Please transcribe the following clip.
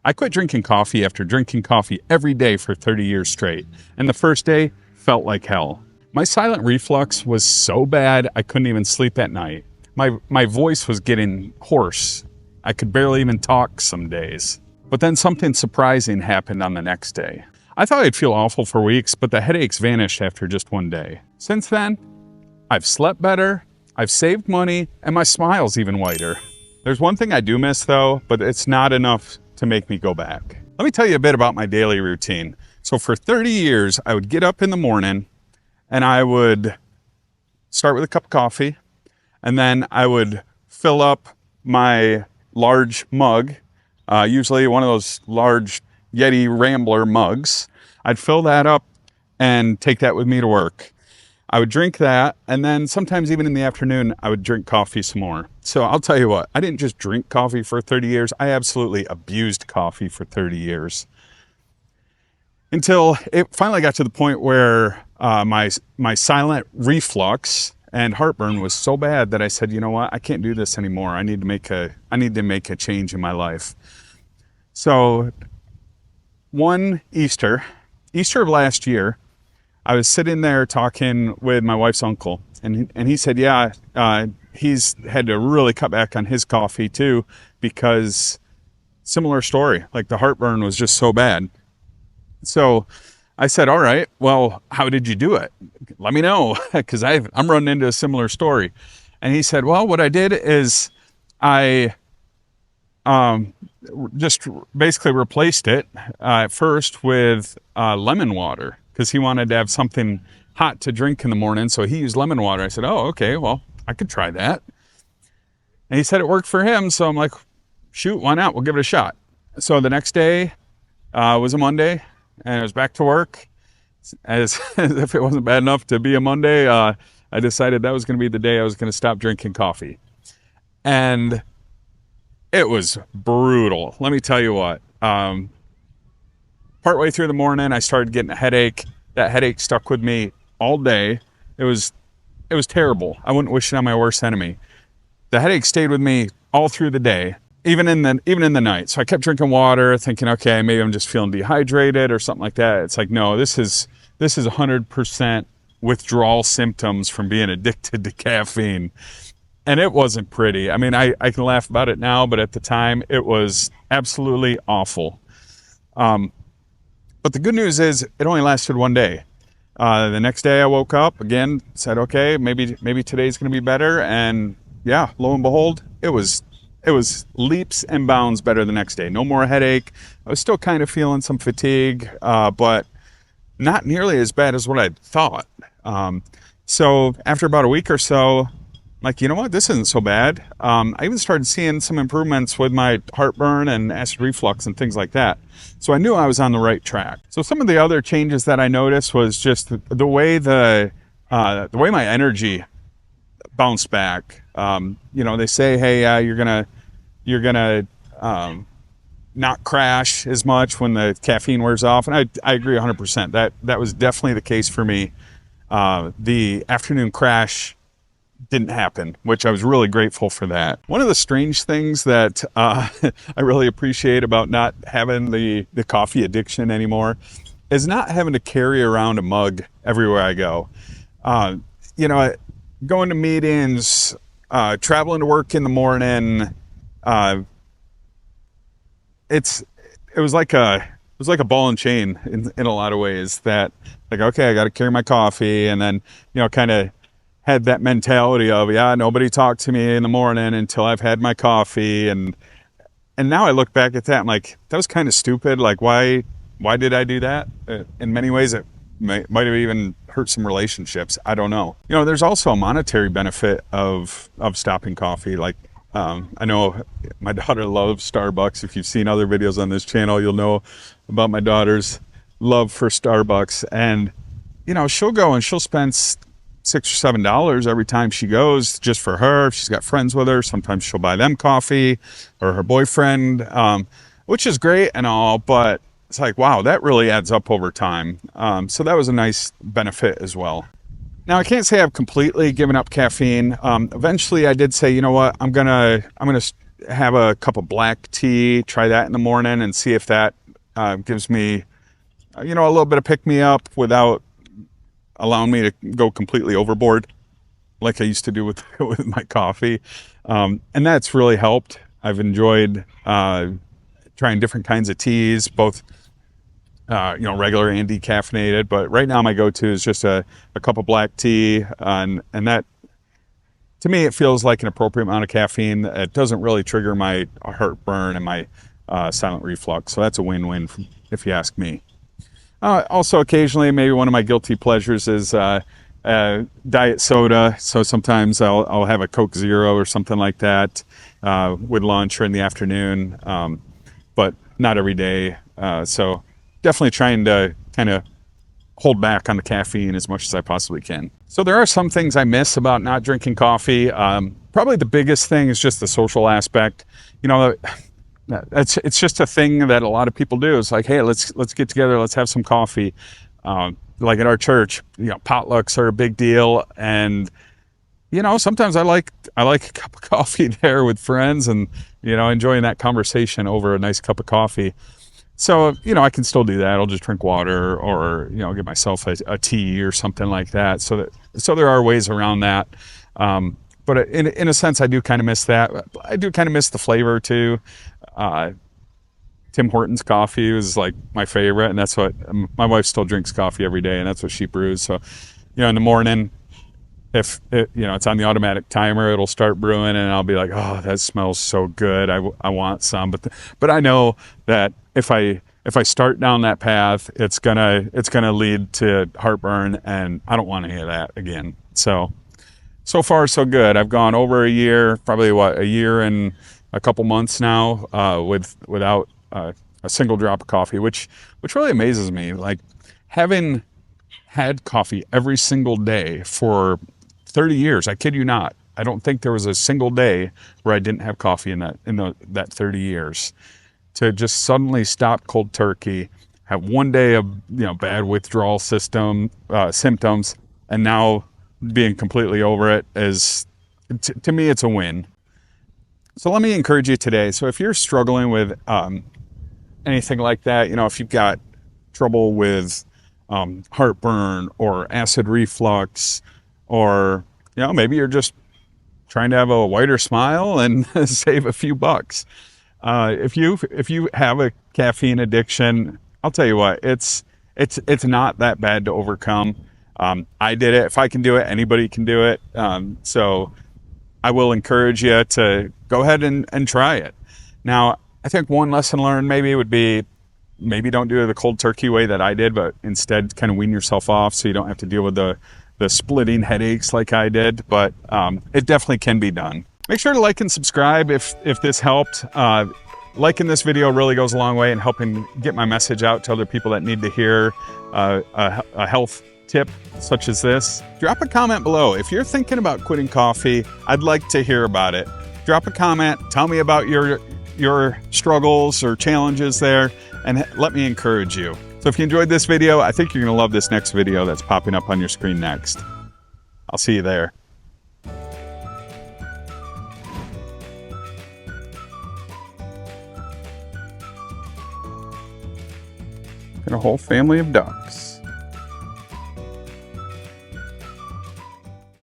I quit drinking coffee after drinking coffee every day for 30 years straight, and the first day felt like hell. My silent reflux was so bad I couldn't even sleep at night. My voice was getting hoarse. I could barely even talk some days. But then something surprising happened on the next day. I thought I'd feel awful for weeks, but the headaches vanished after just one day. Since then, I've slept better, I've saved money, and my smile's even whiter. There's one thing I do miss though, but it's not enough to make me go back. Let me tell you a bit about my daily routine. So for 30 years, I would get up in the morning and I would start with a cup of coffee, and then I would fill up my large mug, usually one of those large Yeti Rambler mugs. I'd fill that up and take that with me to work. I would drink that, and then sometimes even in the afternoon, I would drink coffee some more. So I'll tell you what, I didn't just drink coffee for 30 years, I absolutely abused coffee for 30 years. Until it finally got to the point where my silent reflux and heartburn was so bad that I said, you know what, I can't do this anymore. I need to make a change in my life. So one Easter of last year, I was sitting there talking with my wife's uncle, and he said, yeah, he's had to really cut back on his coffee too, because similar story, like the heartburn was just so bad. So I said, all right, well, how did you do it? Let me know, because I'm running into a similar story. And he said, well, what I did is I just basically replaced it at first with lemon water, because he wanted to have something hot to drink in the morning. So he used lemon water. I said, oh, okay, well, I could try that. And he said it worked for him. So I'm like, shoot, why not? We'll give it a shot. So the next day was a Monday, and I was back to work. As if it wasn't bad enough to be a Monday, I decided that was going to be the day I was going to stop drinking coffee. And it was brutal. Let me tell you what. Partway through the morning, I started getting a headache. That headache stuck with me all day. It was terrible. I wouldn't wish it on my worst enemy. The headache stayed with me all through the day, even in the night. So I kept drinking water, thinking, okay, maybe I'm just feeling dehydrated or something like that. It's like, no, this is 100% withdrawal symptoms from being addicted to caffeine. And it wasn't pretty. I mean, I can laugh about it now, but at the time, it was absolutely awful. But the good news is it only lasted one day. The next day I woke up again, said, okay, maybe today's going to be better. And yeah, lo and behold, it was leaps and bounds better the next day. No more headache. I was still kind of feeling some fatigue, but not nearly as bad as what I thought. So after about a week or so, like, you know what, this isn't so bad. I even started seeing some improvements with my heartburn and acid reflux and things like that. So I knew I was on the right track. So some of the other changes that I noticed was just the way my energy bounced back. They say, hey, you're gonna not crash as much when the caffeine wears off, and I agree 100%. That was definitely the case for me. The afternoon crash didn't happen, which I was really grateful for that. One of the strange things that I really appreciate about not having the coffee addiction anymore is not having to carry around a mug everywhere I go. Going to meetings, traveling to work in the morning, it was like a ball and chain in a lot of ways, that like, okay, I got to carry my coffee, and then, kind of had that mentality of, yeah, nobody talked to me in the morning until I've had my coffee. And now I look back at that, I'm like, that was kind of stupid. Like, why did I do that? In many ways, it might have even hurt some relationships. I don't know. There's also a monetary benefit of stopping coffee. Like, I know my daughter loves Starbucks. If you've seen other videos on this channel, you'll know about my daughter's love for Starbucks. And, she'll go and she'll spend $6 or $7 every time she goes, just for her. If she's got friends with her, sometimes she'll buy them coffee, or her boyfriend, which is great and all, but it's like, wow, that really adds up over time. So that was a nice benefit as well. Now, I can't say I've completely given up caffeine. Eventually I did say, you know what, I'm gonna have a cup of black tea, try that in the morning and see if that gives me, a little bit of pick-me-up without allowing me to go completely overboard like I used to do with my coffee. And that's really helped. I've enjoyed trying different kinds of teas, both regular and decaffeinated. But right now my go-to is just a cup of black tea, and that, to me, it feels like an appropriate amount of caffeine. It doesn't really trigger my heartburn and my silent reflux. So that's a win-win if you ask me. Also, occasionally, maybe one of my guilty pleasures is diet soda. So sometimes I'll have a Coke Zero or something like that with lunch or in the afternoon, but not every day. So definitely trying to kind of hold back on the caffeine as much as I possibly can. So there are some things I miss about not drinking coffee. Probably the biggest thing is just the social aspect. It's just a thing that a lot of people do. It's like, hey, let's get together, let's have some coffee. Like at our church, potlucks are a big deal, and sometimes I like a cup of coffee there with friends, and enjoying that conversation over a nice cup of coffee. So, I can still do that. I'll just drink water or, get myself a tea or something like that. So there are ways around that. But in a sense, I do kind of miss that. I do kind of miss the flavor too. Tim Hortons coffee is like my favorite. And that's what my wife still drinks coffee every day, and that's what she brews. So, in the morning, if it's on the automatic timer, it'll start brewing, and I'll be like, oh, that smells so good. I want some. But I know that if I start down that path, it's gonna lead to heartburn, and I don't want any of that again. So far so good. I've gone over a year, probably a year and a couple months now without a single drop of coffee, which really amazes me. Like, having had coffee every single day for 30 years, I kid you not. I don't think there was a single day where I didn't have coffee in that 30 years. To just suddenly stop cold turkey, have one day of bad withdrawal symptoms, and now being completely over it is, to me, it's a win. So let me encourage you today. So if you're struggling with anything like that, if you've got trouble with heartburn or acid reflux, or maybe you're just trying to have a whiter smile and save a few bucks. If you have a caffeine addiction, I'll tell you what, it's not that bad to overcome. I did it. If I can do it, anybody can do it. So I will encourage you to go ahead and try it. Now, I think one lesson learned maybe would be, maybe don't do it the cold turkey way that I did, but instead kind of wean yourself off so you don't have to deal with the splitting headaches like I did. But it definitely can be done. Make sure to like and subscribe if this helped. Liking this video really goes a long way in helping get my message out to other people that need to hear a health tip such as this. Drop a comment below. If you're thinking about quitting coffee, I'd like to hear about it. Drop a comment, tell me about your struggles or challenges there, and let me encourage you. So if you enjoyed this video, I think you're going to love this next video that's popping up on your screen next. I'll see you there. And a whole family of ducks.